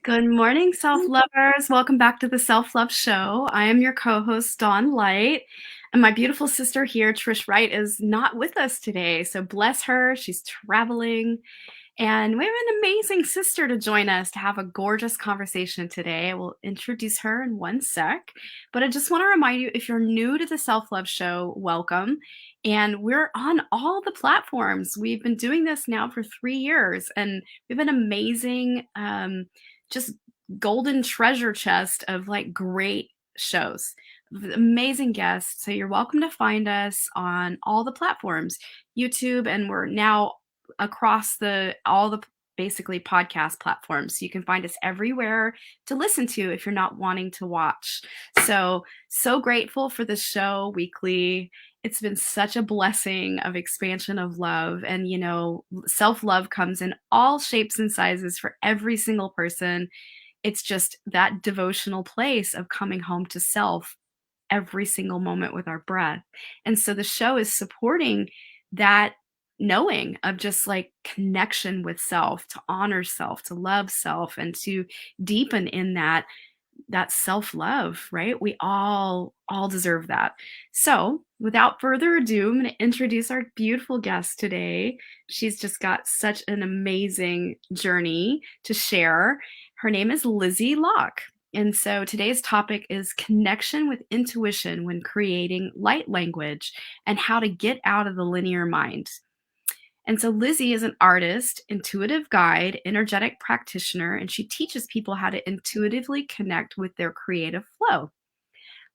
Good morning, self lovers. Welcome back to the Self Love Show. I am your co host, Dawn Light. And my beautiful sister here, Trish Wright, is not with us today. So bless her. She's traveling. And we have an amazing sister to join us to have a gorgeous conversation today. I will introduce her in one sec. But I just want to remind you, if you're new to the Self Love Show, welcome. And we're on all the platforms. We've been doing this now for 3 years, and we have an amazing, just golden treasure chest of like great shows, amazing guests. So you're welcome to find us on all the platforms, YouTube, and we're now across all the basically podcast platforms. So you can find us everywhere to listen to if you're not wanting to watch. So grateful for this show weekly. It's been such a blessing of expansion of love. And, self-love comes in all shapes and sizes for every single person. It's just that devotional place of coming home to self every single moment with our breath. And so the show is supporting that knowing of just like connection with self, to honor self, to love self, and to deepen in that self-love, right? We all deserve that. So without further ado, I'm going to introduce our beautiful guest today. She's just got such an amazing journey to share. Her name is Lizzie Loch. And so today's topic is connection with intuition when creating light language and how to get out of the linear mind. And so Lizzie is an artist, intuitive guide, energetic practitioner, and she teaches people how to intuitively connect with their creative flow.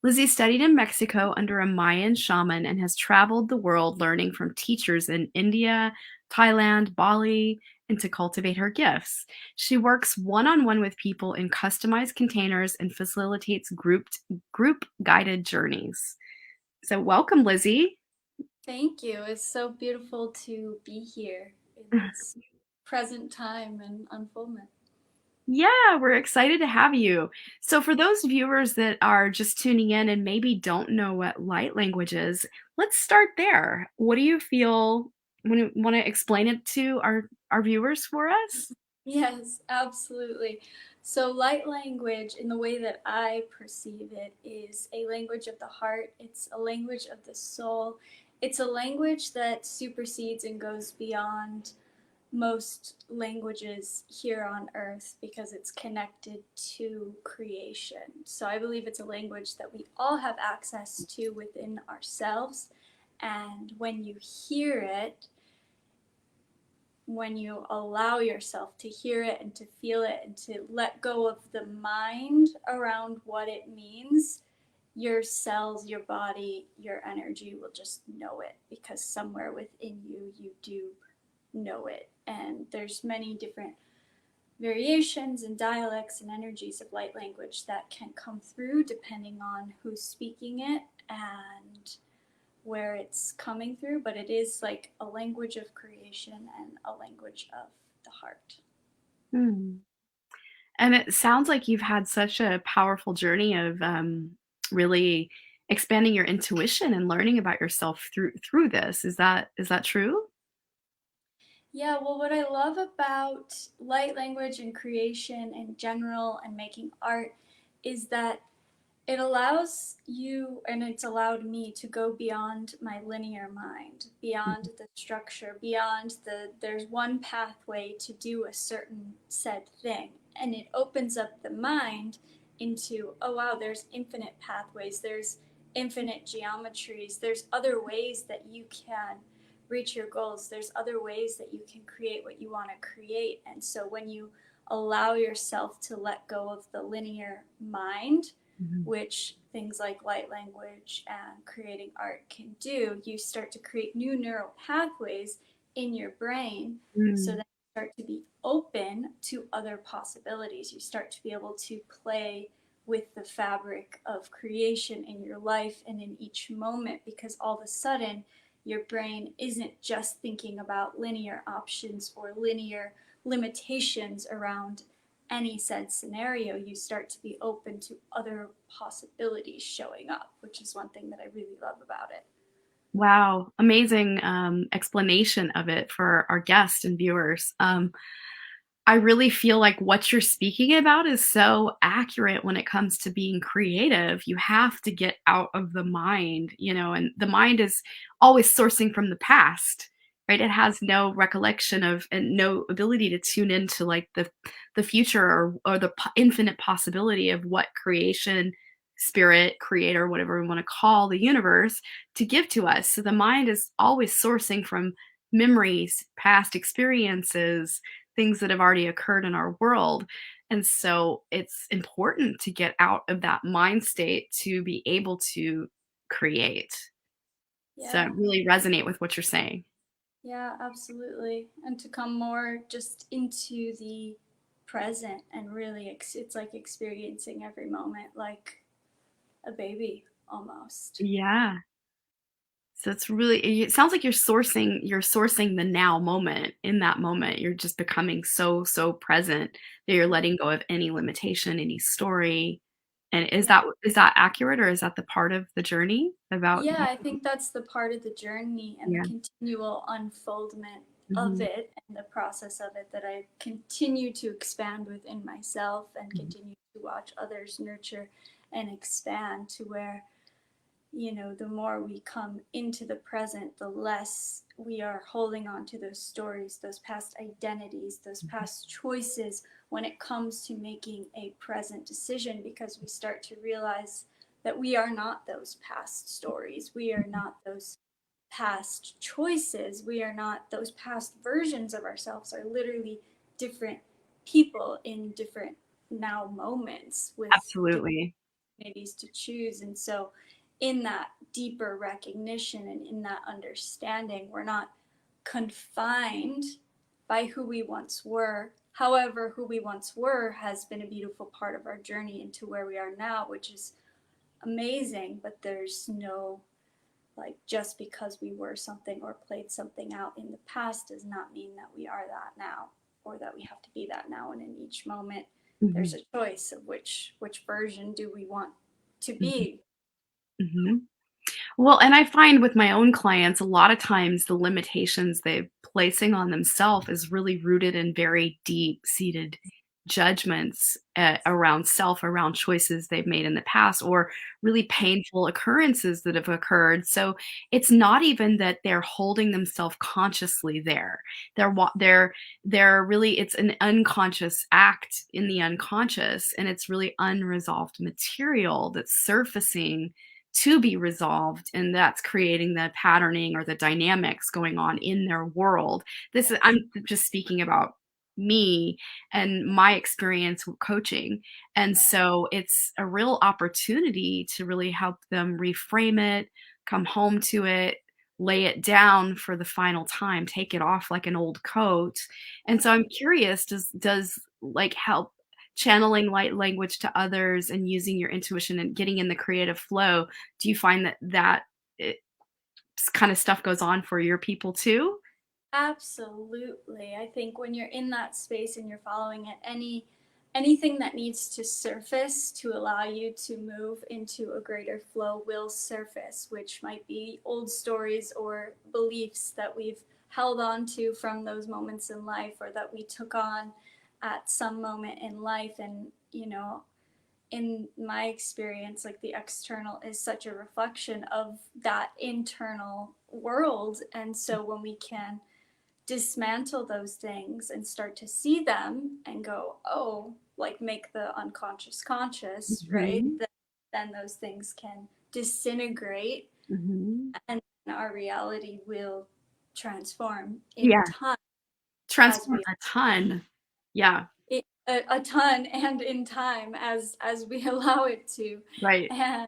Lizzie studied in Mexico under a Mayan shaman and has traveled the world learning from teachers in India, Thailand, Bali, and to cultivate her gifts. She works one-on-one with people in customized containers and facilitates group guided journeys. So welcome, Lizzie. Thank you. It's so beautiful to be here in this present time and unfoldment. Yeah, we're excited to have you. So, for those viewers that are just tuning in and maybe don't know what light language is, let's start there. What do you feel when you want to explain it to our viewers for us? Yes, absolutely. So, light language, in the way that I perceive it, is a language of the heart, it's a language of the soul, it's a language that supersedes and goes beyond most languages here on earth because it's connected to creation. So I believe it's a language that we all have access to within ourselves. And when you hear it, when you allow yourself to hear it and to feel it and to let go of the mind around what it means, your cells, your body, your energy will just know it because somewhere within you, you do know it. And there's many different variations and dialects and energies of light language that can come through depending on who's speaking it and where it's coming through, but it is like a language of creation and a language of the heart. Hmm. And it sounds like you've had such a powerful journey of really expanding your intuition and learning about yourself through this. Is that true? Yeah, well, what I love about light language and creation in general and making art is that it allows you and it's allowed me to go beyond my linear mind, beyond the structure, beyond there's one pathway to do a certain said thing. And it opens up the mind into, oh wow, there's infinite pathways, there's infinite geometries, there's other ways that you can reach your goals, there's other ways that you can create what you want to create. And so when you allow yourself to let go of the linear mind, Mhm. which things like light language and creating art can do, you start to create new neural pathways in your brain so Mm. that you start to be open to other possibilities. You start to be able to play with the fabric of creation in your life and in each moment because all of a sudden your brain isn't just thinking about linear options or linear limitations around any said scenario, you start to be open to other possibilities showing up, which is one thing that I really love about it. Wow, amazing explanation of it for our guests and viewers. I really feel like what you're speaking about is so accurate when it comes to being creative. You have to get out of the mind, and the mind is always sourcing from the past, right? It has no recollection of and no ability to tune into like the future or the infinite possibility of what creation, spirit, creator, whatever we want to call the universe to give to us. So the mind is always sourcing from memories, past experiences, things that have already occurred in our world. And so it's important to get out of that mind state to be able to create. So I Yeah, really resonate with what you're saying. yeah, absolutely. And to come more just into the present and really, it's like experiencing every moment like a baby almost. Yeah. So it's really it sounds like you're sourcing the now moment. In that moment, you're just becoming so present that you're letting go of any limitation, any story. And is Yeah. that accurate or is that the part of the journey about Yeah, I think that's the part of the journey and the yeah. continual unfoldment of Mhm. it and the process of it that I continue to expand within myself and Mhm. continue to watch others nurture and expand to where, the more we come into the present, the less we are holding on to those stories, those past identities, those past choices when it comes to making a present decision, because we start to realize that we are not those past stories. We are not those past choices. We are not those past versions of ourselves, are literally different people in different now moments with different Absolutely. opportunities to choose. And so, in that deeper recognition and in that understanding, we're not confined by who we once were. However, who we once were has been a beautiful part of our journey into where we are now, which is amazing. But there's no, like, just because we were something or played something out in the past does not mean that we are that now or that we have to be that now. And in each moment, there's Mhm. a choice of which version do we want to Mhm. be. Mhm. Well, and I find with my own clients, a lot of times the limitations they're placing on themselves is really rooted in very deep-seated judgments around self, around choices they've made in the past, or really painful occurrences that have occurred. So it's not even that they're holding themselves consciously there. They're really it's an unconscious act in the unconscious, and it's really unresolved material that's surfacing to be resolved, and that's creating the patterning or the dynamics going on in their world. This is I'm just speaking about me and my experience with coaching. And so it's a real opportunity to really help them reframe it, come home to it, lay it down for the final time, take it off like an old coat. And so I'm curious, does like help channeling light language to others and using your intuition and getting in the creative flow, do you find that it kind of stuff goes on for your people too? Absolutely. I think when you're in that space and you're following it, anything that needs to surface to allow you to move into a greater flow will surface, which might be old stories or beliefs that we've held on to from those moments in life or that we took on at some moment in life. And, in my experience, like, the external is such a reflection of that internal world. And so when we can dismantle those things and start to see them and go, oh, like, make the unconscious conscious, right? Mhm, Then those things can disintegrate mhm. and our reality will transform in Yeah, time as transform we a ton. Yeah, a ton and in time as we allow it to. right. And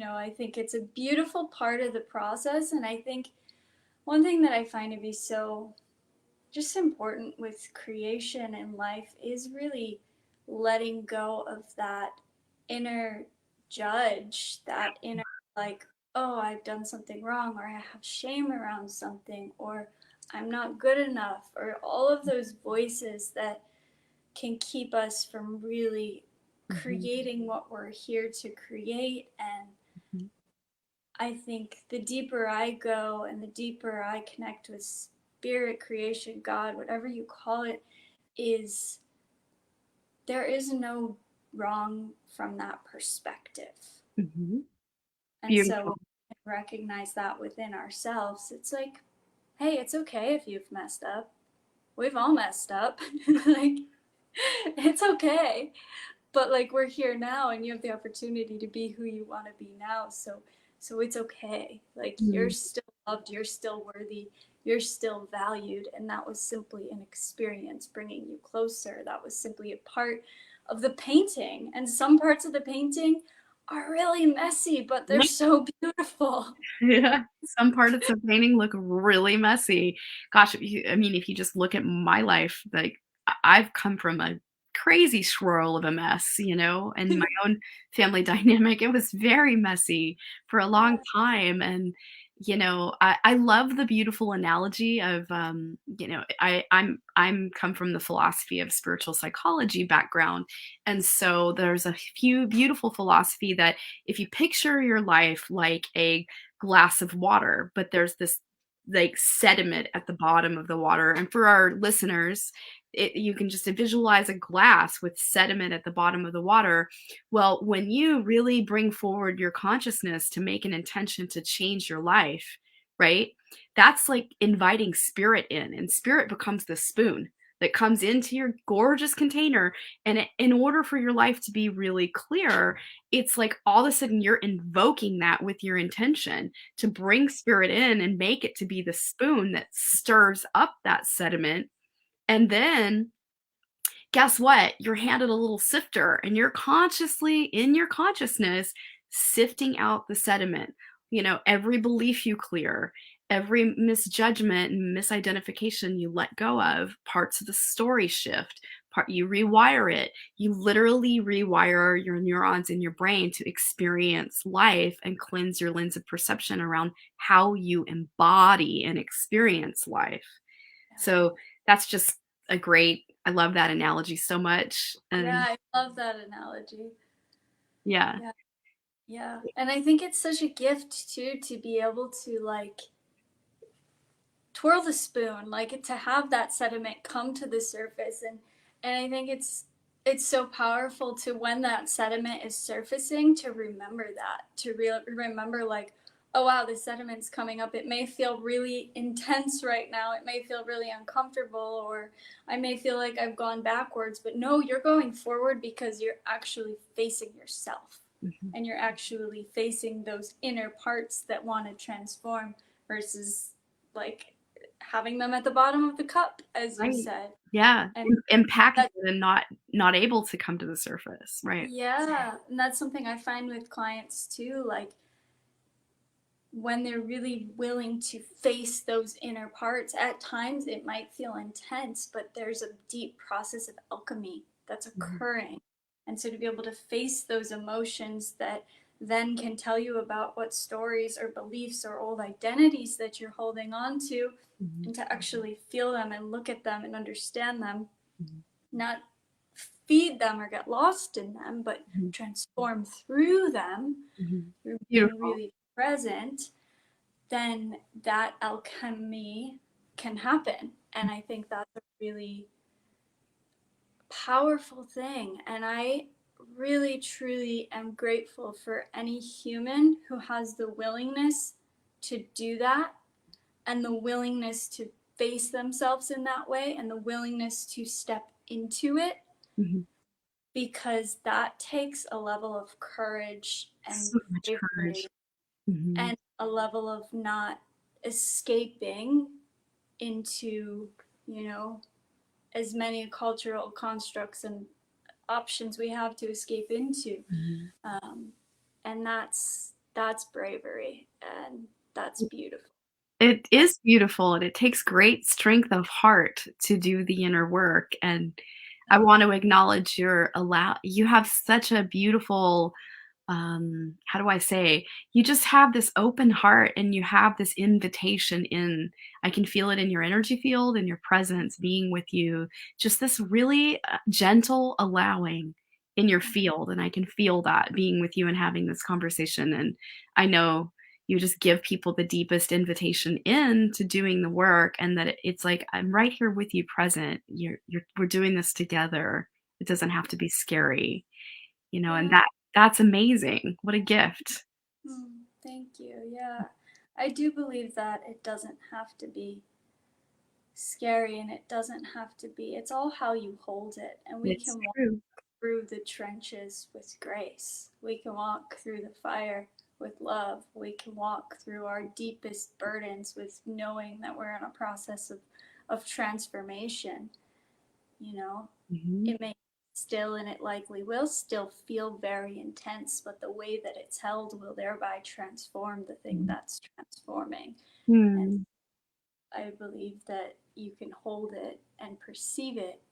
I think it's a beautiful part of the process. And I think one thing that I find to be so just important with creation and life is really letting go of that inner judge, that inner, like, oh, I've done something wrong, or I have shame around something, or I'm not good enough, or all of those voices that can keep us from really Mhm. creating what we're here to create. And Mhm. I think the deeper I go and the deeper I connect with spirit, creation, God, whatever you call it, is there is no wrong from that perspective. Mhm. And so when Beautiful. we can recognize that within ourselves, it's like, hey, it's okay if you've messed up. We've all messed up. Like, it's okay. But like we're here now and you have the opportunity to be who you want to be now. So it's okay. Like you're Mm. still loved, you're still worthy, you're still valued, and that was simply an experience bringing you closer. That was simply a part of the painting. And some parts of the painting are really messy, but they're so beautiful. Yeah, some parts of painting look really messy. Gosh, if you just look at my life, like I've come from a crazy swirl of a mess, and my own family dynamic. It was very messy for a long Yeah. time. And, I love the beautiful analogy of, I'm come from the philosophy of spiritual psychology background. And so there's a few beautiful philosophy that if you picture your life like a glass of water, but there's this like sediment at the bottom of the water. And for our listeners, you can just visualize a glass with sediment at the bottom of the water. Well, when you really bring forward your consciousness to make an intention to change your life, right? That's like inviting spirit in, and spirit becomes the spoon that comes into your gorgeous container. And in order for your life to be really clear, it's like all of a sudden you're invoking that with your intention to bring spirit in and make it to be the spoon that stirs up that sediment. And then guess what? You're handed a little sifter and you're consciously in your consciousness sifting out the sediment. Every belief you clear, every misjudgment and misidentification you let go of, parts of the story shift, you rewire it. You literally rewire your neurons in your brain to experience life and cleanse your lens of perception around how you embody and experience life. So that's just I love that analogy so much. Yeah, And I love that analogy. yeah. Yeah, yeah. And I think it's such a gift too to be able to like twirl the spoon, like to have that sediment come to the surface. And I think it's so powerful to when that sediment is surfacing to remember that, to remember like, oh wow, the sediment's coming up. It may feel really intense right now. It may feel really uncomfortable, or I may feel like I've gone backwards, but no, you're going forward because you're actually facing yourself Mhm. and you're actually facing those inner parts that want to transform versus like having them at the bottom of the cup, as you Right. said. Yeah. And Impacted that, and not able to come to the surface. Right. yeah, and that's something I find with clients too. Like when they're really willing to face those inner parts, at times it might feel intense, but there's a deep process of alchemy that's Mhm. occurring. And so to be able to face those emotions that then can tell you about what stories or beliefs or old identities that you're holding on to, Mhm. and to actually feel them and look at them and understand them, Mhm. not feed them or get lost in them, but Mhm. transform through them Mhm. through being Beautiful. really present, then that alchemy can happen. And I think that's a really powerful thing. And I really, truly am grateful for any human who has the willingness to do that and the willingness to face themselves in that way and the willingness to step into it, Mhm. because that takes a level of courage and So much bravery courage. Mhm. and a level of not escaping into, you know, as many cultural constructs and options we have to escape into. Mhm. Um, and that's bravery and that's beautiful. It That's is beautiful, and it takes great strength of heart to do the inner work. And I want to acknowledge you have such a beautiful how do I say, you just have this open heart and you have this invitation in. I can feel it in your energy field and your presence being with you, just this really gentle allowing in your field. And I can feel that being with you and having this conversation. And I know you just give people the deepest invitation in to doing the work, and that it's like, I'm right here with you present. We're doing this together. It doesn't have to be scary, and Yeah. that's amazing. What a gift. Thank you. Yeah. I do believe that it doesn't have to be scary and it doesn't have to be, it's all how you hold it. And we It's can walk true. through the trenches with grace. We can walk through the fire with love. We can walk through our deepest burdens with knowing that we're in a process of transformation. You know, Mhm, it may still, and it likely will still feel very intense, but the way that it's held will thereby transform the thing mhm. that's transforming. And Hmm, I believe that you can hold it and perceive it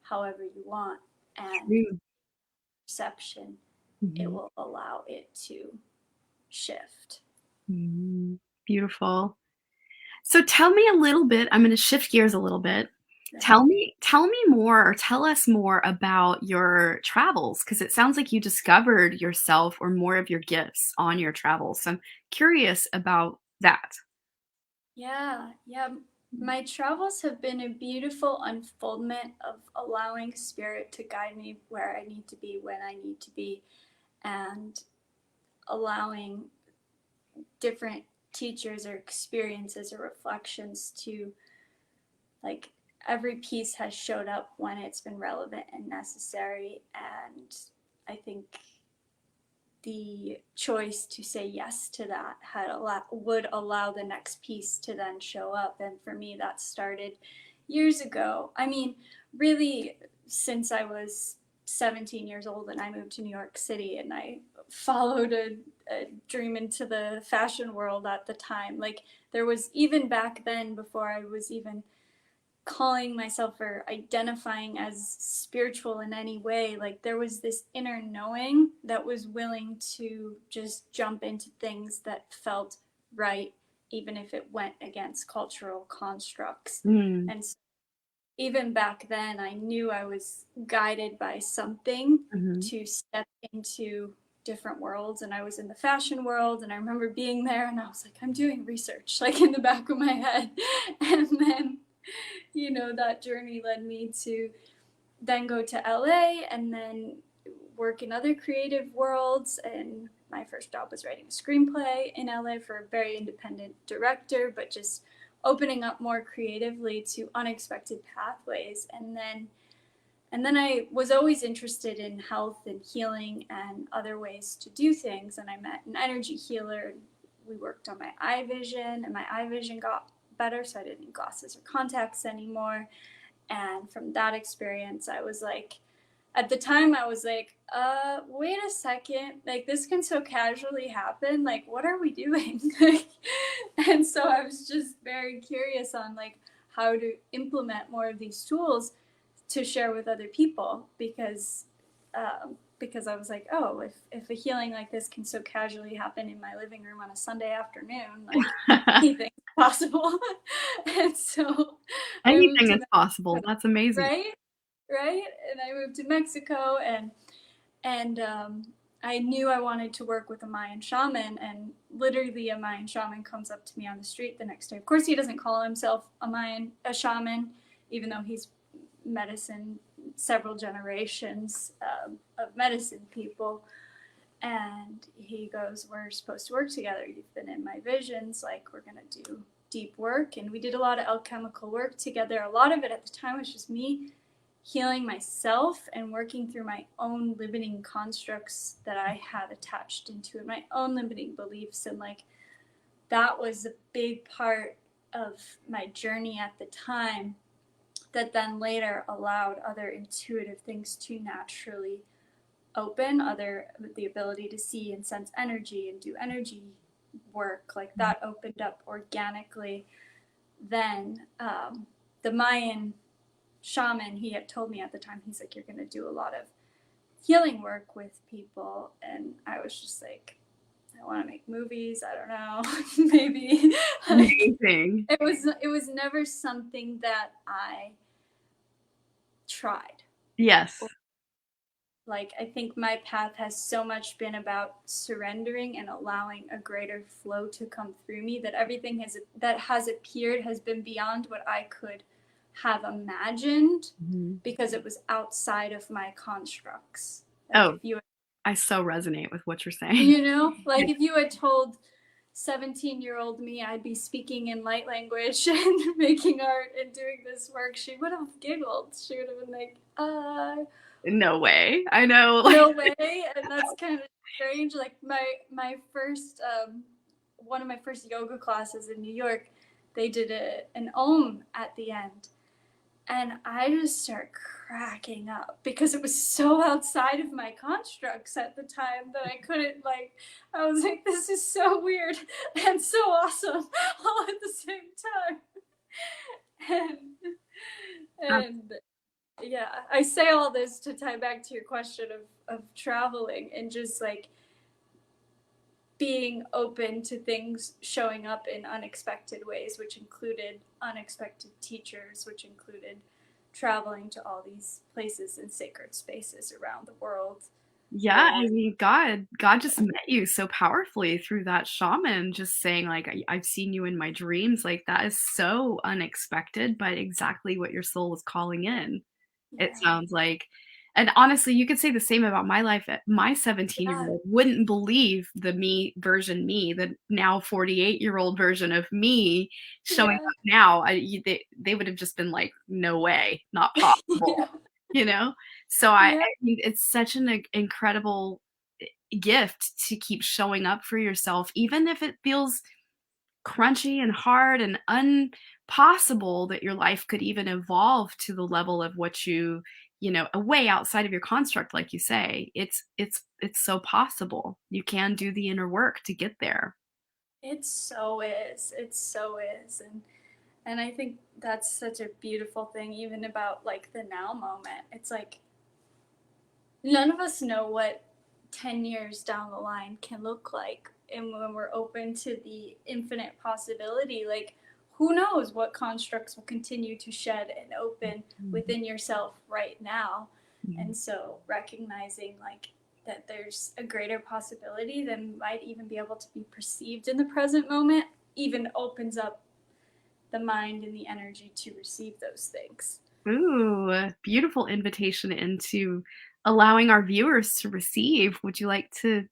however you want, and true. perception, it Mhm, will allow it to shift. mhm. Beautiful. So tell me a little bit. I'm gonna shift gears a little bit. Right. Tell me more, or tell us more about your travels, because it sounds like you discovered yourself or more of your gifts on your travels. So I'm curious about that. Yeah, yeah. My travels have been a beautiful unfoldment of allowing spirit to guide me where I need to be, when I need to be, and allowing different teachers or experiences or reflections to, like, every piece has showed up when it's been relevant and necessary. And I think the choice to say yes to that would allow the next piece to then show up. And for me, that started years ago. I mean, really, since I was 17 years old and I moved to New York City and I followed a dream into the fashion world at the time. Like, there was, even back then, before I was even calling myself or identifying as spiritual in any way, like, there was this inner knowing that was willing to just jump into things that felt right, even if it went against cultural constructs. Mm, And so even back then, I knew I was guided by something mhm. to step into different worlds. And I was in the fashion world, and I remember being there and I was like, I'm doing research, like, in the back of my head. And then, that journey led me to then go to LA and then work in other creative worlds. And my first job was writing a screenplay in LA for a very independent director, but just opening up more creatively to unexpected pathways. And then I was always interested in health and healing and other ways to do things. And I met an energy healer. We worked on my eye vision, and my eye vision got better, so I didn't need glasses or contacts anymore. And from that experience, I was like, at the time, I was like, wait a second, like, this can so casually happen. Like, what are we doing? And so I was just very curious on, like, how to implement more of these tools to share with other people, because I was like, oh, if a healing like this can so casually happen in my living room on a Sunday afternoon, like, anything's possible. And so I moved Anything to is possible. Mexico, That's amazing. right? Right? And I moved to Mexico, and I knew I wanted to work with a Mayan shaman. And literally, a Mayan shaman comes up to me on the street the next day. Of course, he doesn't call himself a shaman, even though he's medicine several generations of medicine people. And he goes, we're supposed to work together. You've been in my visions. Like, we're going to do deep work. And we did a lot of alchemical work together. A lot of it at the time was just me healing myself and working through my own limiting constructs that I had attached into it, my own limiting beliefs. And, like, that was a big part of my journey at the time, that then later allowed other intuitive things to naturally open, other the ability to see and sense energy and do energy work, like, that opened up organically. Then the Mayan shaman, he had told me at the time, he's like, you're going to do a lot of healing work with people. And I was just like, I want to make movies. I don't know, maybe. Like, Amazing. it was never something that I tried. Yes. Like, I think my path has so much been about surrendering and allowing a greater flow to come through me, that everything that has appeared has been beyond what I could have imagined, Mhm. because it was outside of my constructs. Like, Oh, if you, I so resonate with what you're saying. you know, like if you had told 17-year-old me I'd be speaking in light language and making art and doing this work, she would have giggled. She would have been like, No way. I know. Like, no way. And that's kind of strange. Like my first one of my first yoga classes in New York, they did an om at the end, and I just start cracking up because it was so outside of my constructs at the time that I couldn't, like, I was like, this is so weird and so awesome all at the same time. And yeah, I say all this to tie back to your question of traveling and just like being open to things showing up in unexpected ways, which included unexpected teachers, which included traveling to all these places and sacred spaces around the world yeah, I where, mean, God just met you so powerfully through that shaman, just saying, like, I've seen you in my dreams. Like, that is so unexpected, but exactly what your soul is calling in. It yeah, sounds like. And honestly, you could say the same about my life. My 17-year-old yeah, wouldn't believe the now 48-year-old version of me showing yeah, up now. They would have just been like, no way, not possible, yeah, you know? So I yeah, mean, it's such an incredible gift to keep showing up for yourself, even if it feels crunchy and hard and impossible that your life could even evolve to the level of what you know, a way outside of your construct, like you say. It's so possible. You can do the inner work to get there. it so is. And I think that's such a beautiful thing, even about like the now moment. It's like none of us know what 10 years down the line can look like. And when we're open to the infinite possibility, like, who knows what constructs will continue to shed and open Mhm. within yourself right now. Mhm. And so recognizing like that there's a greater possibility than might even be able to be perceived in the present moment even opens up the mind and the energy to receive those things. Ooh, beautiful invitation into allowing our viewers to receive. Would you like to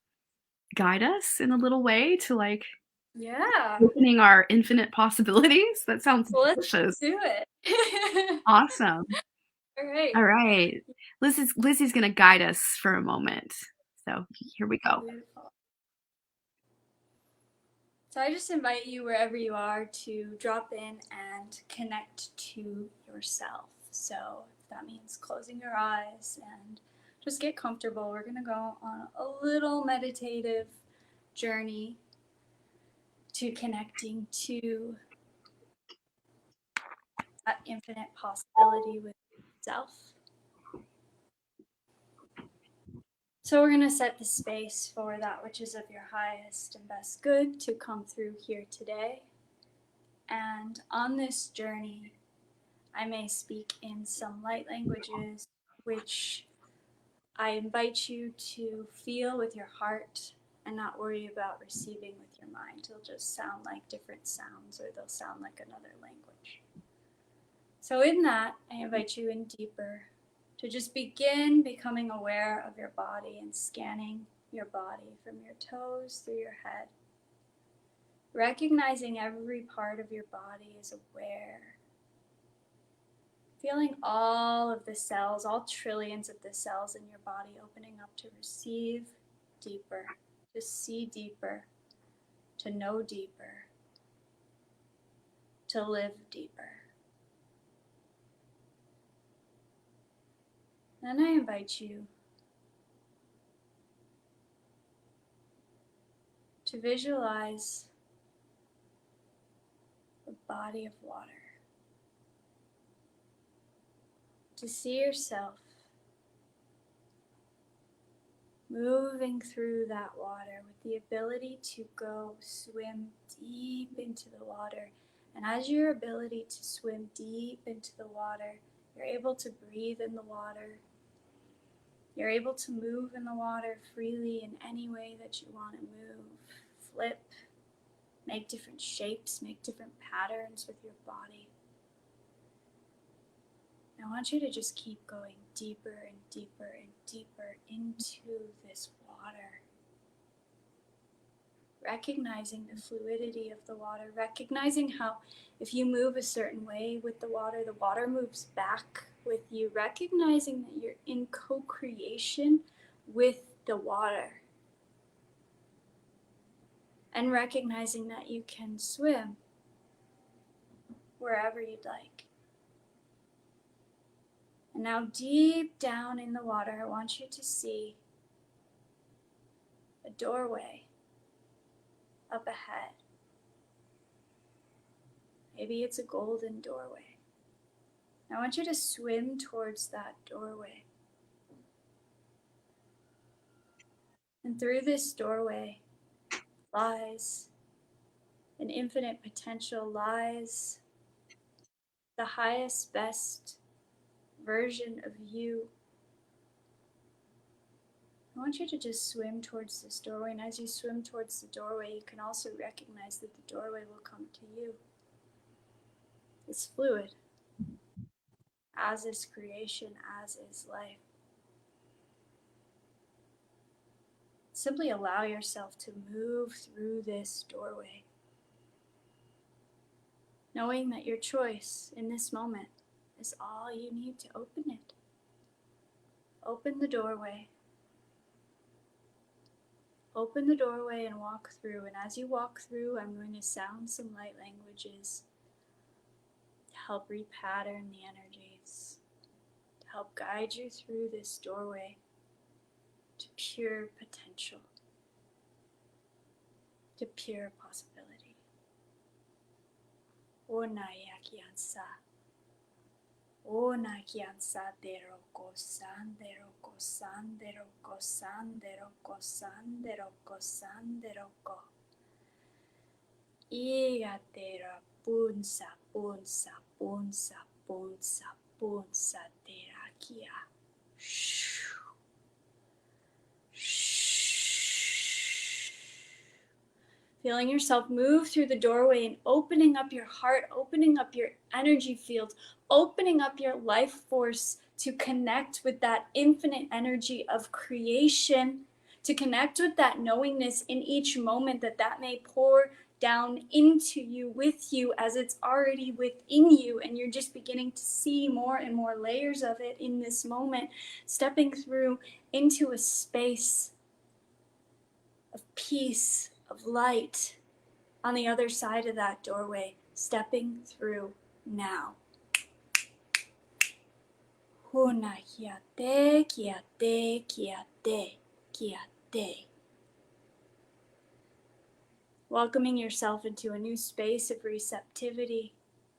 guide us in a little way to, like, Yeah. opening our infinite possibilities? That sounds Well, let's delicious. do it. Awesome. All right. All right. Lizzie's gonna guide us for a moment. So here we go. Beautiful. So I just invite you, wherever you are, to drop in and connect to yourself. So if that means closing your eyes and just get comfortable, we're going to go on a little meditative journey to connecting to that infinite possibility with yourself. So we're going to set the space for that which is of your highest and best good to come through here today. And on this journey, I may speak in some light languages, which I invite you to feel with your heart and not worry about receiving with your mind. They'll just sound like different sounds, or they'll sound like another language. So, in that, I invite you in deeper to just begin becoming aware of your body and scanning your body from your toes through your head, recognizing every part of your body is aware. Feeling all of the cells, all trillions of the cells in your body opening up to receive deeper, to see deeper, to know deeper, to live deeper. Then I invite you to visualize a body of water, to see yourself moving through that water with the ability to go swim deep into the water. And as your ability to swim deep into the water, you're able to breathe in the water. You're able to move in the water freely in any way that you want to move. Flip, make different shapes, make different patterns with your body. I want you to just keep going deeper and deeper and deeper into this water. Recognizing the fluidity of the water, recognizing how if you move a certain way with the water moves back with you, recognizing that you're in co-creation with the water, and recognizing that you can swim wherever you'd like. And now deep down in the water, I want you to see a doorway up ahead. Maybe it's a golden doorway. I want you to swim towards that doorway. And through this doorway lies an infinite potential, lies the highest, best version of you. I want you to just swim towards this doorway, and as you swim towards the doorway, you can also recognize that the doorway will come to you. It's fluid, as is creation, as is life. Simply allow yourself to move through this doorway, knowing that your choice in this moment is all you need to open it. Open the doorway. Open the doorway and walk through. And as you walk through, I'm going to sound some light languages to help repattern the energies, to help guide you through this doorway to pure potential, to pure possibility. Onayakiansa. Onakiansa deroko sanderoko sanderoko sanderoko sanderoko sanderoko. Igatera punsa punsa punsa punsa punsa terakia. Feeling yourself move through the doorway and opening up your heart, opening up your energy field, opening up your life force to connect with that infinite energy of creation, to connect with that knowingness in each moment that may pour down into you, with you, as it's already within you, and you're just beginning to see more and more layers of it in this moment, stepping through into a space of peace, of light on the other side of that doorway, stepping through now. Huna kiate, kiate, kiate, kiate. Welcoming yourself into a new space of receptivity,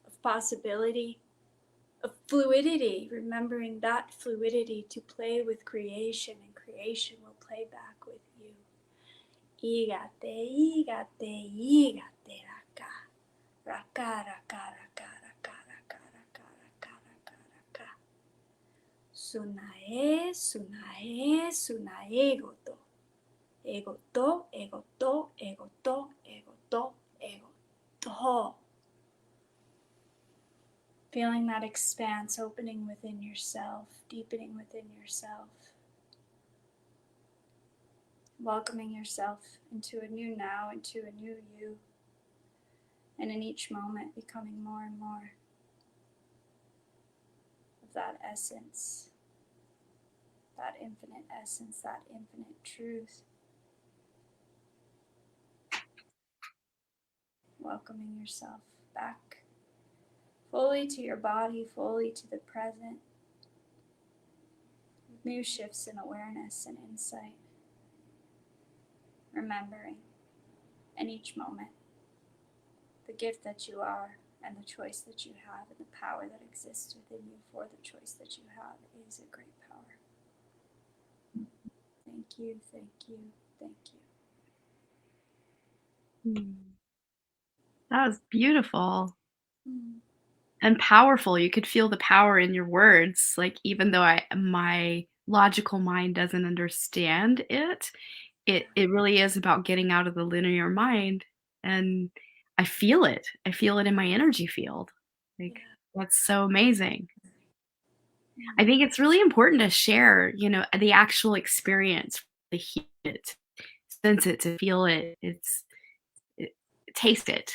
of possibility, of fluidity, remembering that fluidity to play with creation, and creation will play back with you. Igate, igate, igate, raka. Raka, raka, raka, raka, raka, raka, raka, raka, raka. Sunae, sunae, sunae, goto. Egoto, egoto, egoto, egoto, egoto. Feeling that expanse opening within yourself, deepening within yourself. Welcoming yourself into a new now, into a new you. And in each moment becoming more and more of that essence, that infinite essence, that infinite truth. Welcoming yourself back fully to your body, fully to the present, with new shifts in awareness and insight. Remembering in each moment the gift that you are and the choice that you have and the power that exists within you for the choice that you have is a great power. Thank you. you, thank you, thank you. Mm. That was beautiful Mm, and powerful. You could feel the power in your words. Like even though my logical mind doesn't understand it, yeah, it really is about getting out of the linear mind, and I feel it. I feel it in my energy field. Like, yeah. that's so amazing. I Mm, think it's really important to share, the actual experience, to hear it, sense it, to feel it. It taste it,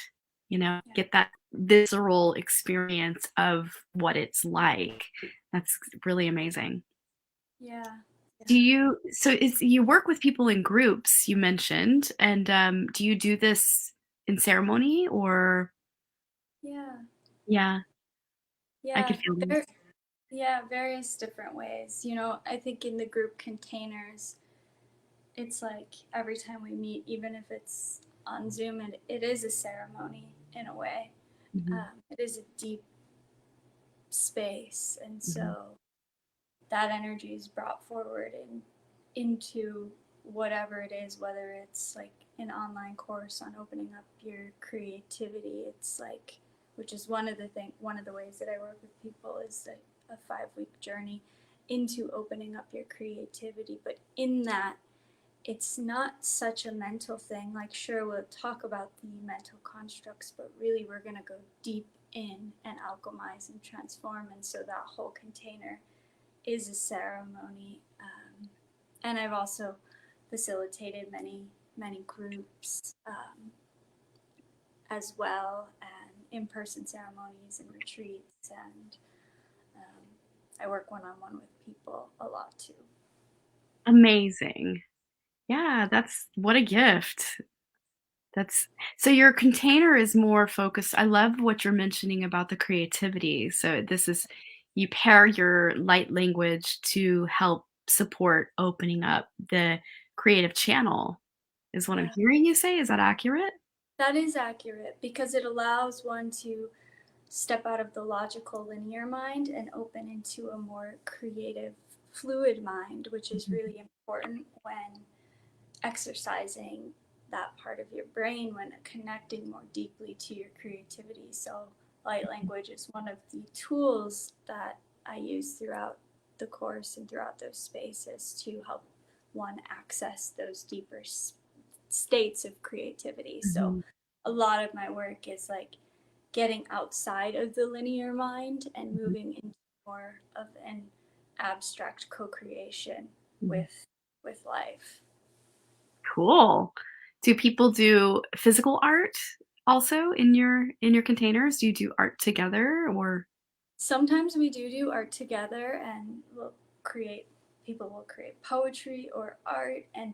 yeah, get that visceral experience of what it's like. That's really amazing. yeah, yeah, You work with people in groups, you mentioned, and do you do this in ceremony or yeah, yeah, I yeah. could feel this. There, yeah, various different ways. You know, I think in the group containers, it's like every time we meet, even if it's on Zoom, and it is a ceremony in a way. Mhm, It is a deep space, and mhm, so that energy is brought forward into whatever it is, whether it's like an online course on opening up your creativity. It's like, which is one of the ways that I work with people is like a 5 week journey into opening up your creativity. But in that, it's not such a mental thing. Like, sure, we'll talk about the mental constructs, but really, we're going to go deep in and alchemize and transform. And so, that whole container is a ceremony. And I've also facilitated many groups as well, and in-person ceremonies and retreats, and I work one-on-one with people a lot too. amazing. Yeah, that's what a gift. That's so your container is more focused. I love what you're mentioning about the creativity. So this is you pair your light language to help support opening up the creative channel, is what I'm Yeah, hearing you say. Is that accurate? that is accurate because it allows one to step out of the logical linear mind and open into a more creative fluid mind, which is Mhm, really important when exercising that part of your brain, when connecting more deeply to your creativity. So, light language is one of the tools that I use throughout the course and throughout those spaces to help one access those deeper states of creativity. So, mhm, a lot of my work is like getting outside of the linear mind and mhm, moving into more of an abstract co-creation mhm. with life. Cool. Do people do physical art also in your containers? Do you do art together or Sometimes we do art together, and create people will create poetry or art. And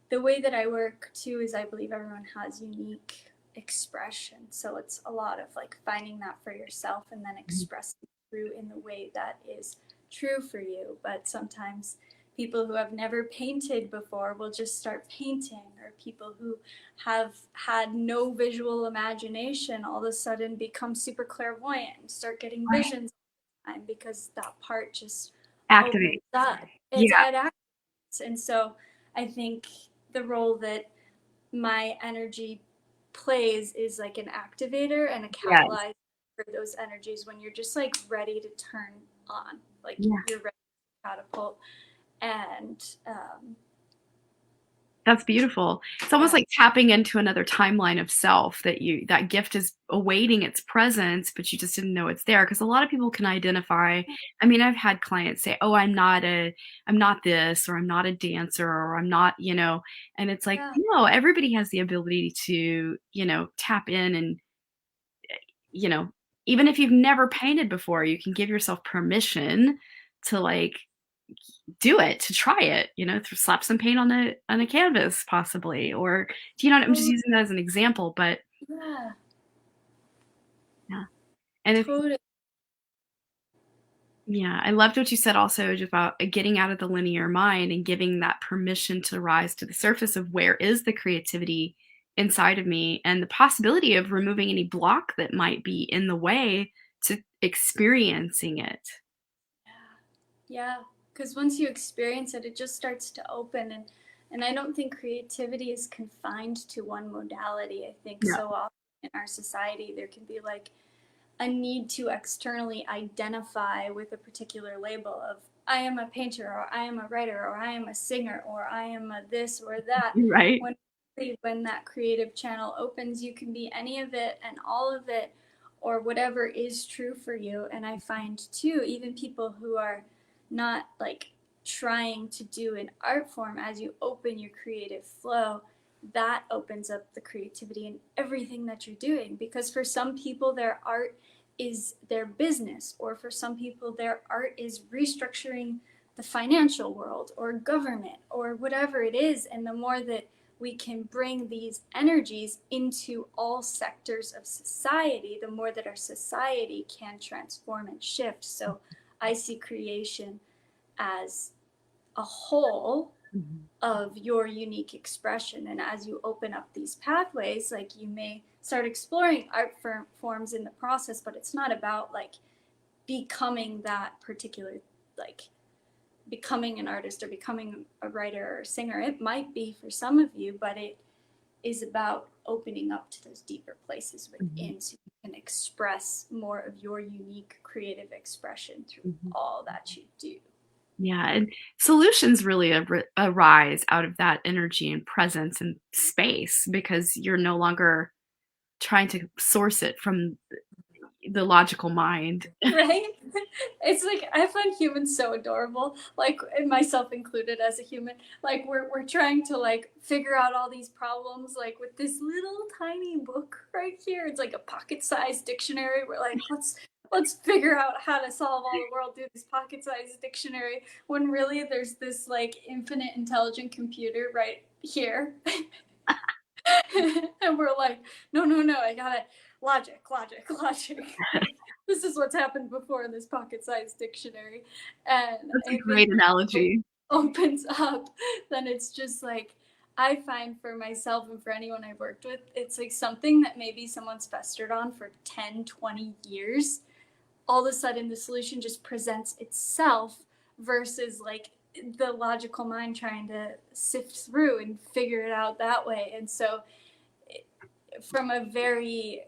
the way that I work too is I believe everyone has unique expression, so it's a lot of like finding that for yourself and then expressing through in the way that is true for you. But sometimes people who have never painted before will just start painting, or people who have had no visual imagination all of a sudden become super clairvoyant and start getting right. visions time because that part just opens Activate? up. It's Yeah. at acts. And so I think the role that my energy plays is like an activator and a Yes. catalyzer for those energies when you're just like ready to turn on, like Yeah. you're ready to catapult. And That's beautiful. It's almost yeah, like tapping into another timeline of self that gift is awaiting its presence, but you just didn't know it's there. Because a lot of people can identify. I mean, I've had clients say, "Oh, I'm not this, or I'm not a dancer, or I'm not," and it's like, yeah, no, everybody has the ability to, tap in and, you know, even if you've never painted before, you can give yourself permission to like do it, to try it, slap some paint on a canvas possibly, or do you know what I'm just totally, using that as an example, but yeah, yeah. And if totally. yeah, I loved what you said also just about getting out of the linear mind and giving that permission to rise to the surface of where is the creativity inside of me and the possibility of removing any block that might be in the way to experiencing it. Yeah, yeah. Because once you experience it, it just starts to open, and And I don't think creativity is confined to one modality. I think Yeah. so often in our society there can be like a need to externally identify with a particular label of I am a painter or I am a writer or I am a singer or I am a this or that. Right. When that creative channel opens, you can be any of it and all of it or whatever is true for you. And I find too, even people who are not like trying to do an art form, as you open your creative flow, that opens up the creativity in everything that you're doing. Because for some people, their art is their business, or for some people, their art is restructuring the financial world or government or whatever it is. And the more that we can bring these energies into all sectors of society, the more that our society can transform and shift. So I see creation as a whole Mhm. of your unique expression. And as you open up these pathways, like you may start exploring art forms in the process, but it's not about like becoming that particular, like becoming an artist or becoming a writer or a singer. It might be for some of you, but it is about opening up to those deeper places Mhm. within so you can express more of your unique creative expression through Mhm. all that you do. Yeah, and solutions really arise out of that energy and presence and space because you're no longer trying to source it from the logical mind. Right? It's like I find humans so adorable, like and myself included as a human. Like we're trying to like figure out all these problems like with this little tiny book right here. It's like a pocket-sized dictionary. We're like, let's figure out how to solve all the world through this pocket-sized dictionary when really there's this like infinite intelligent computer right here. And we're like, no, no, no, I got it. Logic, logic, logic. Like, this is what's happened before in this pocket sized dictionary. And That's a if it great analogy. opens up, then it's just like, I find for myself and for anyone I've worked with, it's like something that maybe someone's festered on for 10, 20 years. All of a sudden, the solution just presents itself versus like the logical mind trying to sift through and figure it out that way. And so from a very,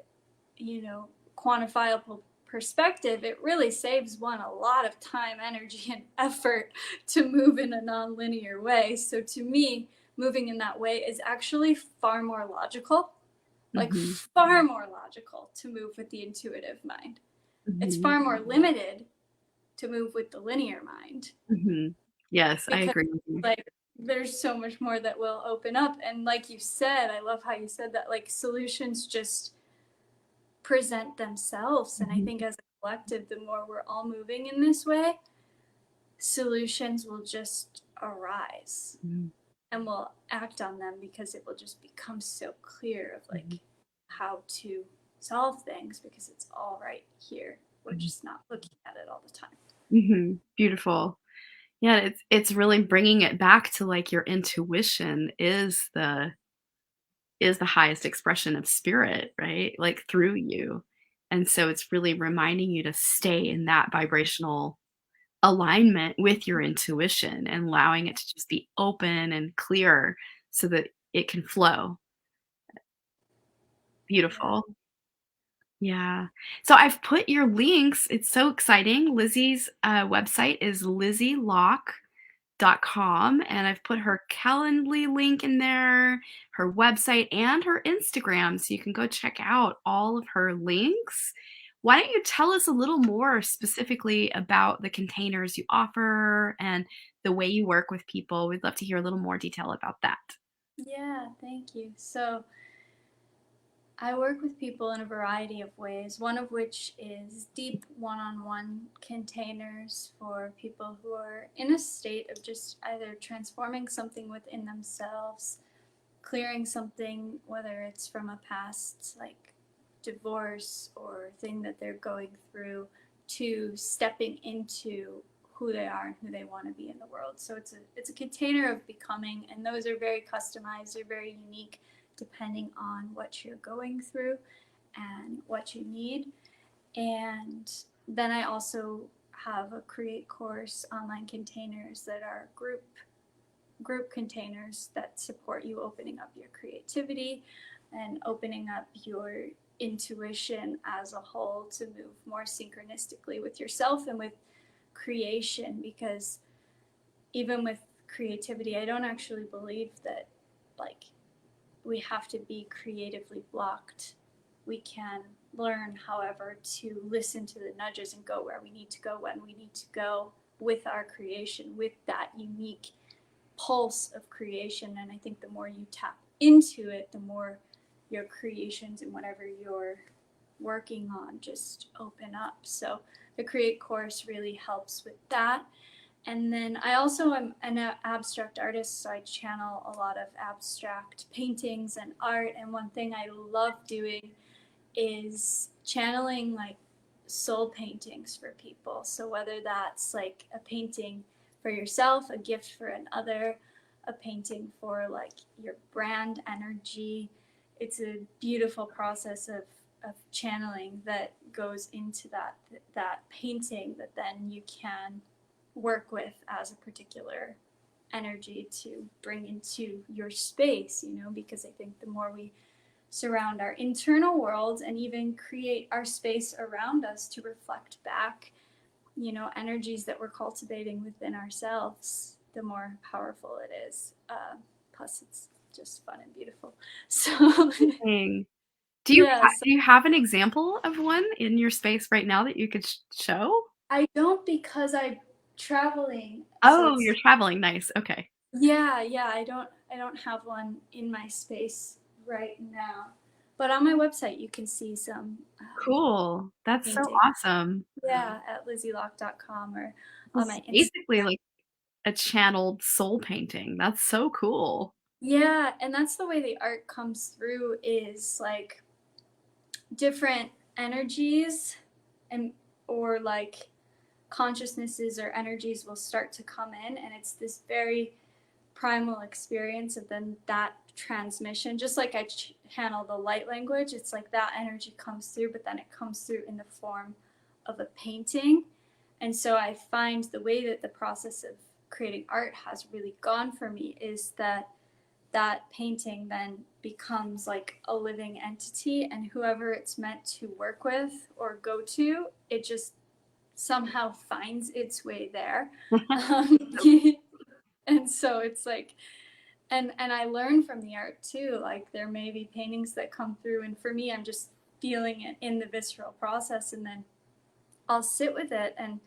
you know, quantifiable perspective, it really saves one a lot of time, energy, and effort to move in a non-linear way. So to me, moving in that way is actually far more logical, like Mhm. far more logical to move with the intuitive mind. It's Mhm. far more limited to move with the linear mind Mhm. Yes, I because agree with you. like there's so much more that will open up. And like you said, I love how you said that, like solutions just present themselves. And I Mhm. think as a collective, the more we're all moving in this way, solutions will just arise Mhm. and we'll act on them because it will just become so clear of Mhm. like how to solve things because it's all right here. We're Mhm. just not looking at it all the time. Mhm. Beautiful. Yeah, it's really bringing it back to, like, your intuition is the highest expression of spirit, right? Like, through you. And so it's really reminding you to stay in that vibrational alignment with your intuition and allowing it to just be open and clear so that it can flow. Yeah. Beautiful. Yeah. So I've put your links. It's so exciting. Lizzie's website is lizzieloch.com, and I've put her Calendly link in there, her website, and her Instagram. So you can go check out all of her links. Why don't you tell us a little more specifically about the containers you offer and the way you work with people? We'd love to hear a little more detail about that. Yeah, thank you. So I work with people in a variety of ways, one of which is deep one on one containers for people who are in a state of just either transforming something within themselves, clearing something, whether it's from a past like divorce or thing that they're going through, to stepping into who they are and who they want to be in the world. So it's a container of becoming, and those are very customized, they're very unique depending on what you're going through and what you need. And then I also have a create course online containers that are group group containers that support you opening up your creativity and opening up your intuition as a whole to move more synchronistically with yourself and with creation. Because even with creativity, I don't actually believe that like we have to be creatively blocked. We can learn, however, to listen to the nudges and go where we need to go when we need to go with our creation, with that unique pulse of creation. And I think the more you tap into it, the more your creations and whatever you're working on just open up. So the Create course really helps with that. And then I also am an abstract artist, so I channel a lot of abstract paintings and art. And one thing I love doing is channeling like soul paintings for people. So whether that's like a painting for yourself, a gift for another, a painting for like your brand energy, it's a beautiful process of channeling that goes into that painting that then you can work with as a particular energy to bring into your space, you know, because I think the more we surround our internal world and even create our space around us to reflect back, you know, energies that we're cultivating within ourselves, the more powerful it is. Plus, it's just fun and beautiful. So, Dang. yeah, so Do you have an example of one in your space right now that you could show? I don't because I'm traveling, so Oh, it's you're traveling. Nice. Okay. yeah, I don't have one in my space right now. But on my website you can see some Cool. That's so painting. awesome. Yeah, at lizzieloch.com or on It's my basically Instagram. like a channeled soul painting. That's so cool. Yeah, and that's the way the art comes through is like different energies and or like consciousnesses or energies will start to come in, and it's this very primal experience of then that transmission, just like I channel the light language. It's like that energy comes through, but then it comes through in the form of a painting. And so I find the way that the process of creating art has really gone for me is that that painting then becomes like a living entity, and whoever it's meant to work with or go to, it just somehow finds its way there. um, and so it's like, and I learn from the art too. Like there may be paintings that come through, and for me, I'm just feeling it in the visceral process, and then I'll sit with it, and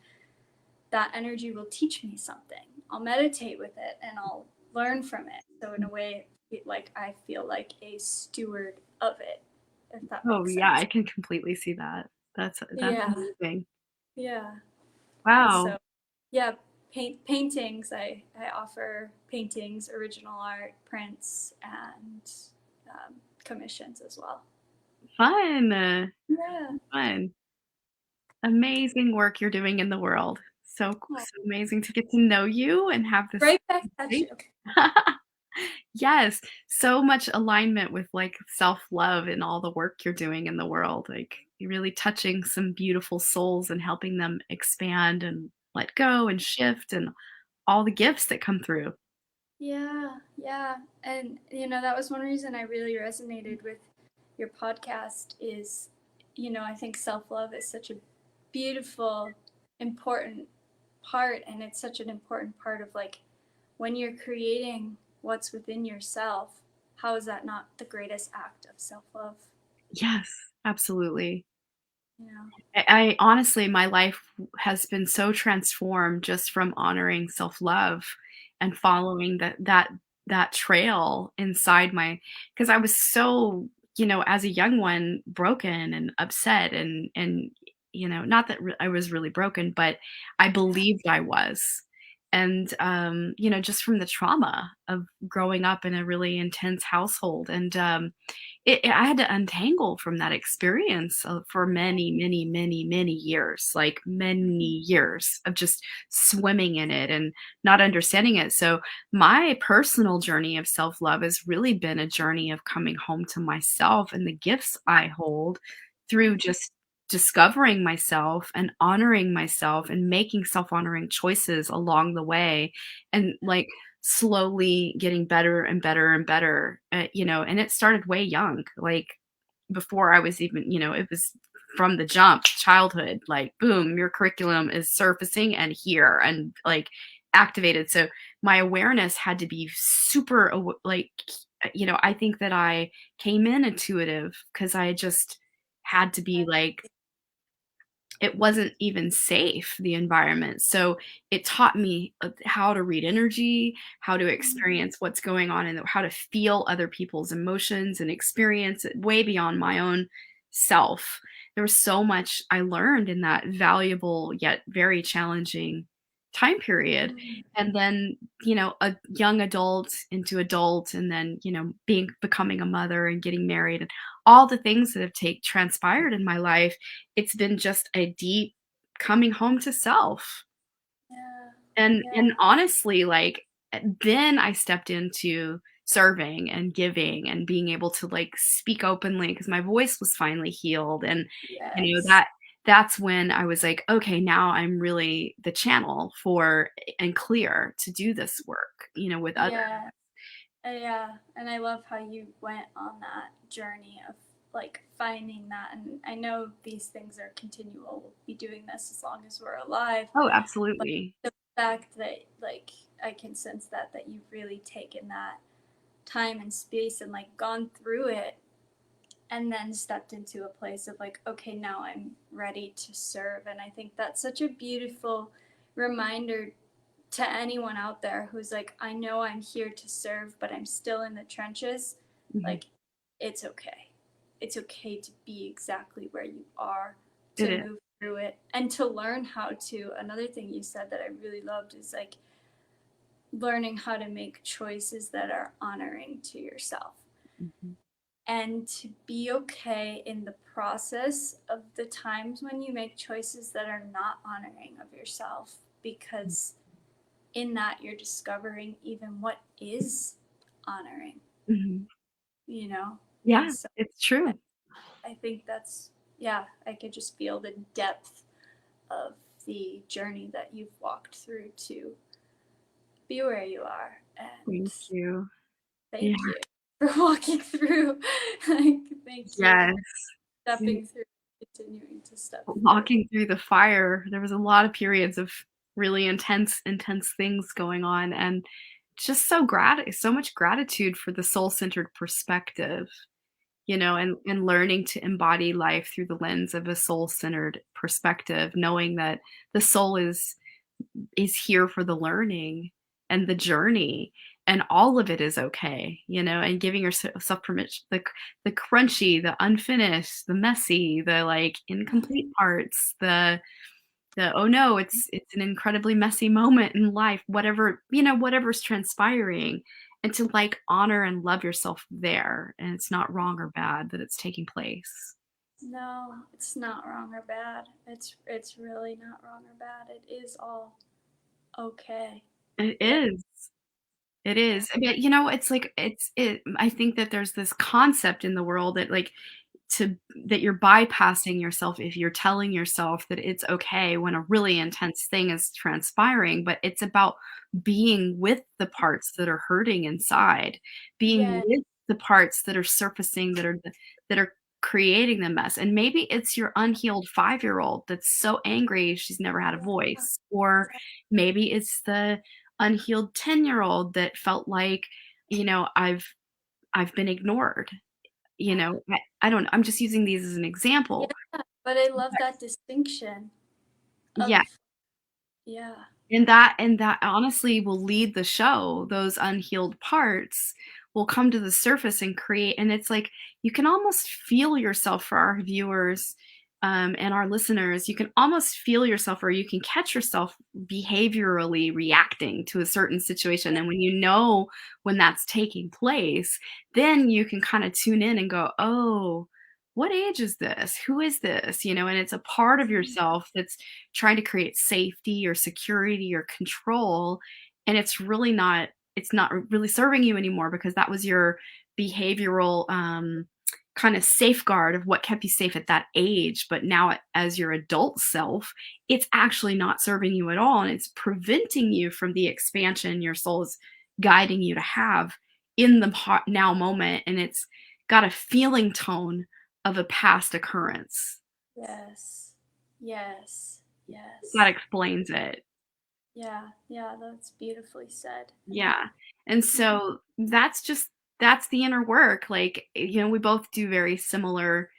that energy will teach me something. I'll meditate with it, and I'll learn from it. So in a way, like I feel like a steward of it, if that Oh, makes yeah, sense. I can completely see that. That's Yeah, amazing. yeah. And Wow. so, yeah, paintings. I offer paintings, original art, prints, and commissions as well. Fun. Yeah. Fun. Amazing work you're doing in the world. Oh, So amazing to get to know you and have this right back at space. you. Yes, so much alignment with like self-love and all the work you're doing in the world. Like you're really touching some beautiful souls and helping them expand and let go and shift and all the gifts that come through. Yeah, yeah. And you know, that was one reason I really resonated with your podcast is, you know, I think self-love is such a beautiful, important part, and it's such an important part of like when you're creating what's within yourself, how is that not the greatest act of self-love? Yes, absolutely. You know? I honestly, my life has been so transformed just from honoring self-love and following that trail inside my, because I was so, as a young one, broken and upset and not that I was really broken, but I believed I was. And just from the trauma of growing up in a really intense household. And I had to untangle from that experience for many, many, many, many years, like many years of just swimming in it and not understanding it. So my personal journey of self-love has really been a journey of coming home to myself and the gifts I hold through just discovering myself and honoring myself and making self-honoring choices along the way, and like slowly getting better and better and better, and it started way young, like, before I was even, it was from the jump, childhood, like, boom, your curriculum is surfacing and here and, like, activated, so my awareness had to be super like, I think that I came in intuitive because I just had to be, like, it wasn't even safe, the environment. So it taught me how to read energy, how to Mhm. experience what's going on, and how to feel other people's emotions and experience it way beyond my own self. There was so much I learned in that valuable yet very challenging time period. Mhm. And then, a young adult into adult, and then, becoming a mother and getting married, and all the things that have take transpired in my life, it's been just a deep coming home to self. Yeah. And Yeah. honestly, like, then I stepped into serving and giving and being able to, like, speak openly because my voice was finally healed, and, Yes. that's when I was like, "Okay, now I'm really the channel for and clear to do this work, with others." Yeah. Yeah, and I love how you went on that journey of like finding that. And I know these things are continual. We'll be doing this as long as we're alive. Oh, But absolutely. the fact that like I can sense that you've really taken that time and space and like gone through it and then stepped into a place of like, okay, now I'm ready to serve. And I think that's such a beautiful reminder to anyone out there who's like, I know I'm here to serve, but I'm still in the trenches. Mhm. Like, it's okay. It's okay to be exactly where you are, It to is. move through it, and to learn how to. Another thing you said that I really loved is like learning how to make choices that are honoring to yourself Mhm. and to be okay in the process of the times when you make choices that are not honoring of yourself, because in that you're discovering even what is honoring, Mhm. you know? And Yeah, so it's I, true. I think that's, yeah, I could just feel the depth of the journey that you've walked through to be where you are. And Thank you. Yeah. thank you for walking through. Like, thank you Yes. for stepping through, continuing to step through. Walking through the fire, there was a lot of periods of really intense things going on, and just so much gratitude for the soul-centered perspective, and learning to embody life through the lens of a soul-centered perspective, knowing that the soul is here for the learning and the journey, and all of it is okay, and giving yourself permission, the crunchy, the unfinished, the messy, the, like, incomplete parts, the oh no, it's an incredibly messy moment in life, whatever's transpiring, and to, like, honor and love yourself there, and it's not wrong or bad that it's taking place. No, it's not wrong or bad. It's really not wrong or bad. It is all okay. It Yeah. is. It Yeah. is. But, it's like I think that there's this concept in the world that, like, to that you're bypassing yourself if you're telling yourself that it's okay when a really intense thing is transpiring, but it's about being with the parts that are hurting inside, being Yeah. with the parts that are surfacing, that are creating the mess. And maybe it's your unhealed 5-year-old that's so angry she's never had a Yeah. voice, or maybe it's the unhealed 10-year-old that felt like, I've been ignored. I don't, I'm just using these as an Yeah. example. But I love But that distinction yeah, of, yeah. and that honestly will lead the show. Those unhealed parts will come to the surface and create, and it's like you can almost feel yourself, for our viewers, and our listeners, you can almost feel yourself, or you can catch yourself behaviorally reacting to a certain situation. And when that's taking place, then you can kind of tune in and go, "Oh, what age is this? Who is this?" And it's a part of yourself that's trying to create safety or security or control, and it's not really serving you anymore, because that was your behavioral, kind of safeguard of what kept you safe at that age. But now, as your adult self, it's actually not serving you at all, and it's preventing you from the expansion your soul is guiding you to have in the now moment, and it's got a feeling tone of a past occurrence. Yes. Yes. That Yes. explains it. Yeah. Yeah. That's beautifully said. And Yeah. And mhm. so that's the inner work. Like, we both do very similar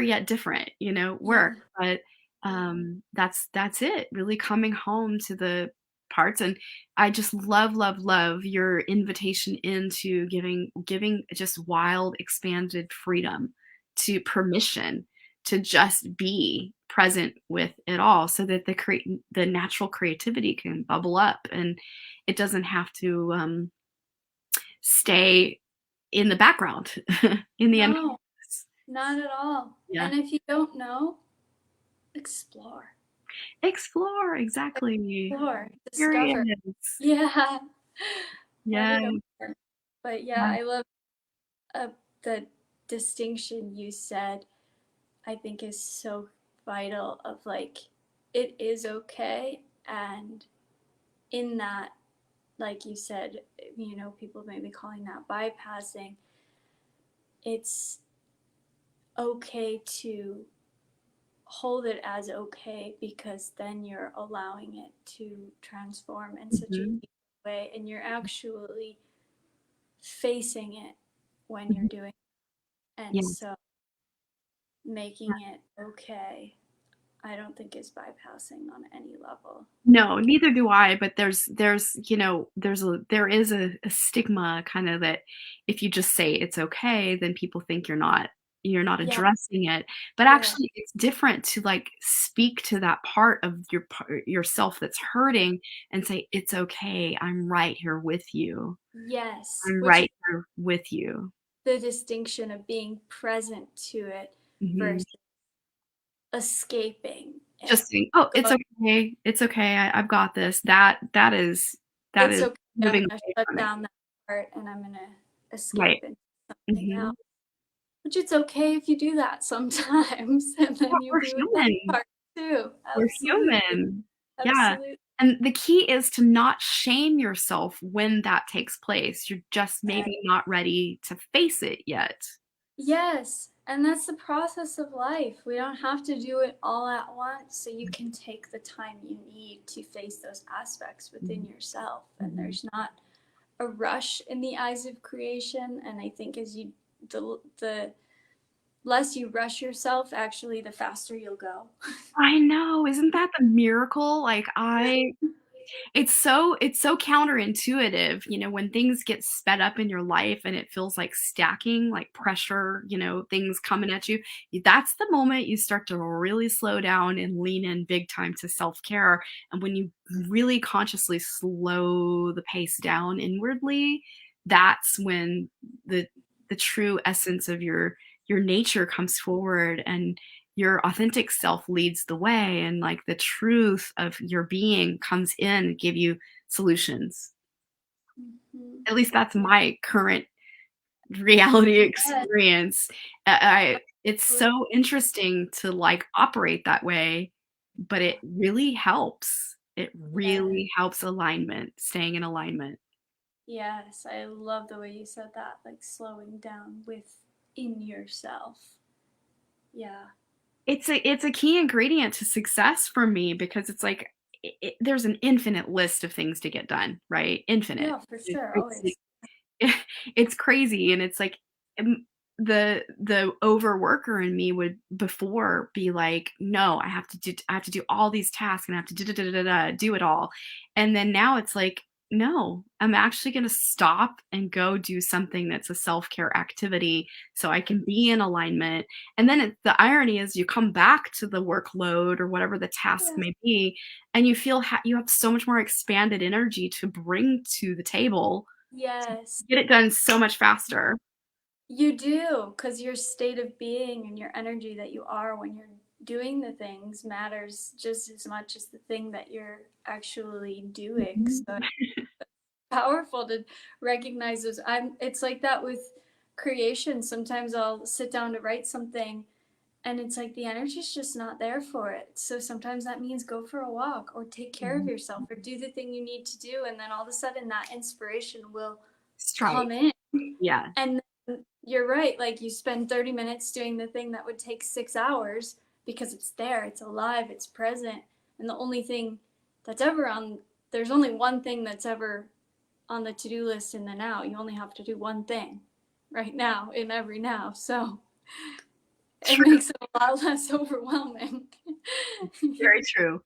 yet different, work. Yeah. But Yeah. that's it. Really coming home to the parts. And I just love, love, love your invitation into giving just wild, expanded freedom to permission to just be present with it all so that the natural creativity can bubble up, and it doesn't have to stay in the background in the No, unconscious. not at all. Yeah. And if you don't know, explore. Explore, exactly. Explore. Discover. Experience. Yeah. Let it Yes. occur. But yeah, Yeah. I love uh, the distinction you said. I think is so vital of like it is okay, and in that, like you said, people may be calling that bypassing. It's okay to hold it as okay because then you're allowing it to transform in such a Mhm. deep way, and you're actually facing it when you're Mhm. doing it. And Yeah. so making it okay, I don't think is bypassing on any level. No, neither do I, but there is a stigma kind of that if you just say it's okay, then people think you're not Yeah, addressing it. But yeah, actually it's different to like speak to that part of yourself that's hurting and say, "It's okay. I'm right here with you. yes, I'm which is right here with you." the distinction of being present to it Mhm. versus escaping it. Just saying, "Oh, it's Go, okay. It's okay. I've got this." That it's is okay, I'm moving gonna away shut from it. down that part and I'm gonna Right. escape into something else. Mhm. Which it's okay if you do that sometimes, and Yeah, then you we're be with that human. part too. We're Absolutely, human. Yeah. absolutely. And the key is to not shame yourself when that takes place. You're just Yes. maybe not ready to face it yet. Yes, and that's the process of life. We don't have to do it all at once, so you can take the time you need to face those aspects within Mhm, yourself. And mhm. there's not a rush in the eyes of creation. And I think the less you rush yourself, actually, the faster you'll go. I know, isn't that the miracle? Like, it's so counterintuitive, when things get sped up in your life and it feels like stacking, like pressure, things coming at you. That's the moment you start to really slow down and lean in big time to self-care. And when you really consciously slow the pace down inwardly, that's when the the true essence of your nature comes forward, and your authentic self leads the way, and like the truth of your being comes in and give you solutions. Mhm. At least that's my current reality Yes, experience. I It's absolutely. so interesting to like operate that way, but it really helps. It Yes. really helps alignment, staying in alignment. Yes, I love the way you said that, like slowing down within yourself. Yeah. It's a key ingredient to success for me because it's like there's an infinite list of things to get done, right? Infinite. Yeah, for It, sure. it's Always. it's crazy, and it's like, the overworker in me would before be like, "No, I have to do all these tasks, and I have to do it all." And then now it's like, "No, I'm actually gonna stop and go do something that's a self-care activity so I can be in alignment." And then the irony is you come back to the workload or whatever the task Yeah. may be, and you feel you have so much more expanded energy to bring to the table to Yes. get it done so much faster. You do, because your state of being and your energy that you are when you're doing the things matters just as much as the thing that you're actually doing. Mhm. So it's powerful to recognize it's like that with creation. Sometimes I'll sit down to write something and it's like the energy's just not there for it. So sometimes that means go for a walk or take care of Mhm. yourself or do the thing you need to do, and then all of a sudden that inspiration will Strike. come in. Yeah. And then you're right, like you spend 30 minutes doing the thing that would take 6 hours because it's there, it's alive, it's present. And the only thing that's ever on, there's only one thing that's ever on the to do list in the now. You only have to do one thing right now in every now. So it True. makes it a lot less overwhelming. Very true.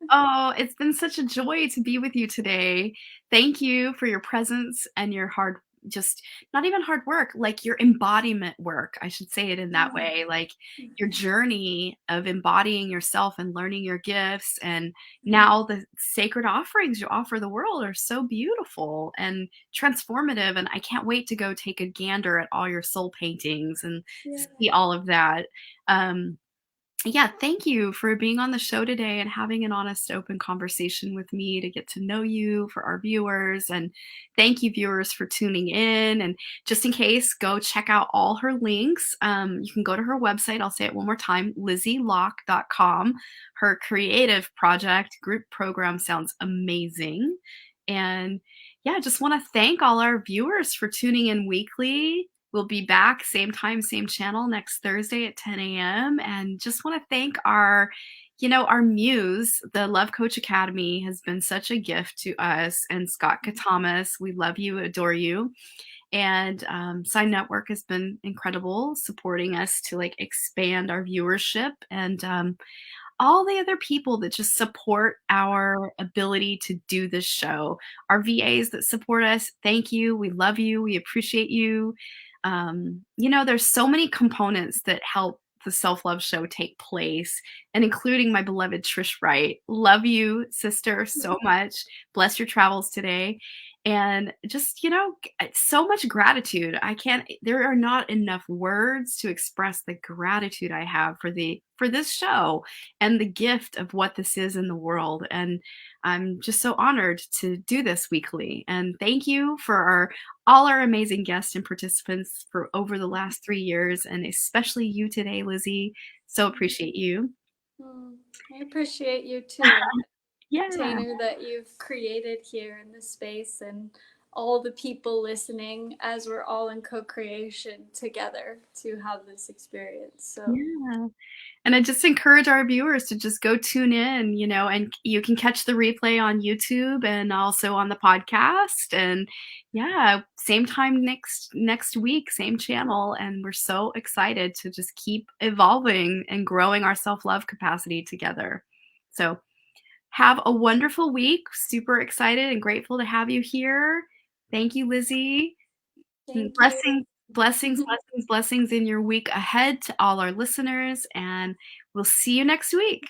Oh, it's been such a joy to be with you today. Thank you for your presence and your hard just not even hard work, like your embodiment work. I should say it in that way. Like your journey of embodying yourself and learning your gifts and now the sacred offerings you offer the world are so beautiful and transformative and I can't wait to go take a gander at all your soul paintings and Yeah. see all of that. Um yeah, thank you for being on the show today and having an honest, open conversation with me to get to know you for our viewers. And thank you, viewers, for tuning in. And just in case, go check out all her links. You can go to her website. I'll say it one more time, lizzieloch.com. Her creative project group program sounds amazing. And yeah, just want to thank all our viewers for tuning in weekly. We'll be back same time, same channel next Thursday at 10 a.m. And just want to thank our muse. The Love Coach Academy has been such a gift to us. And Scott Katamas, we love you, adore you. And Sign Network has been incredible, supporting us to like expand our viewership and all the other people that just support our ability to do this show. Our VAs that support us, thank you. We love you. We appreciate you. There's so many components that help the Self Love Show take place, and including my beloved Trish Wright. Love you, sister, so much. Bless your travels today. And just, so much gratitude. There are not enough words to express the gratitude I have for this show and the gift of what this is in the world. And I'm just so honored to do this weekly. And thank you for all our amazing guests and participants for over the last 3 years, and especially you today, Lizzie. So appreciate you. I appreciate you too, Yeah. container that you've created here in this space and all the people listening as we're all in co-creation together to have this experience. So Yeah. And I just encourage our viewers to just go tune in, and you can catch the replay on YouTube and also on the podcast. And yeah, same time next week, same channel. And we're so excited to just keep evolving and growing our self-love capacity together. So have a wonderful week. Super excited and grateful to have you here. Thank you, Lizzie. And thank you. blessings, blessings, blessings, blessings in your week ahead to all our listeners. And we'll see you next week.